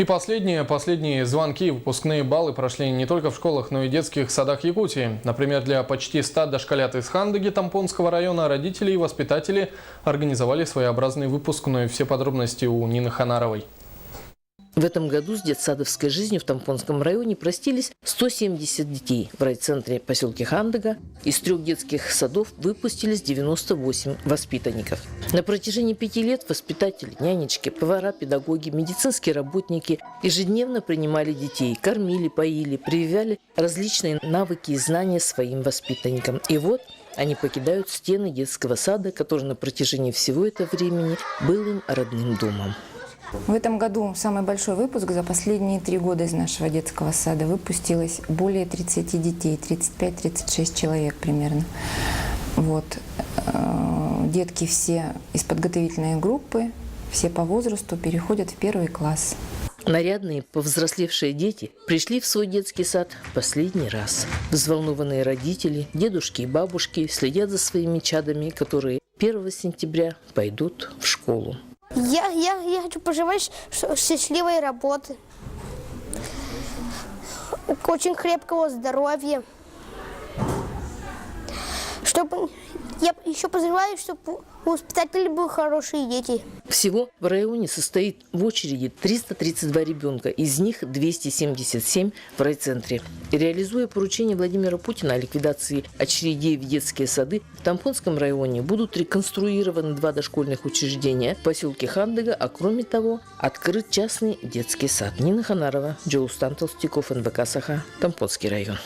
И последние звонки и выпускные баллы прошли не только в школах, но и детских садах Якутии. Например, для почти 100 дошколят из Хандаги Тампонского района родители и воспитатели организовали своеобразный выпускной. Все подробности у Нины Ханаровой. В этом году с детсадовской жизнью в Тампонском районе простились 170 детей. В райцентре поселке Хандага из 3 детских садов выпустились 98 воспитанников. На протяжении 5 лет воспитатели, нянечки, повара, педагоги, медицинские работники ежедневно принимали детей, кормили, поили, прививали различные навыки и знания своим воспитанникам. И вот они покидают стены детского сада, который на протяжении всего этого времени был им родным домом. В этом году самый большой выпуск за последние 3 года из нашего детского сада выпустилось более 30 детей, 35-36 человек примерно. Вот. Детки все из подготовительной группы, все по возрасту переходят в 1 класс. Нарядные, повзрослевшие дети пришли в свой детский сад в последний раз. Взволнованные родители, дедушки и бабушки следят за своими чадами, которые 1 сентября пойдут в школу. Я хочу пожелать счастливой работы, очень крепкого здоровья. Я еще пожелаю, чтобы у воспитателей были хорошие дети. Всего в районе состоит в очереди 332 ребенка, из них 277 в райцентре. И реализуя поручение Владимира Путина о ликвидации очередей в детские сады, в Тампонском районе будут реконструированы 2 дошкольных учреждения в поселке Хандага, а кроме того открыт частный детский сад. Нина Ханарова, Джоустан Толстяков, НВК Саха, Тампонский район.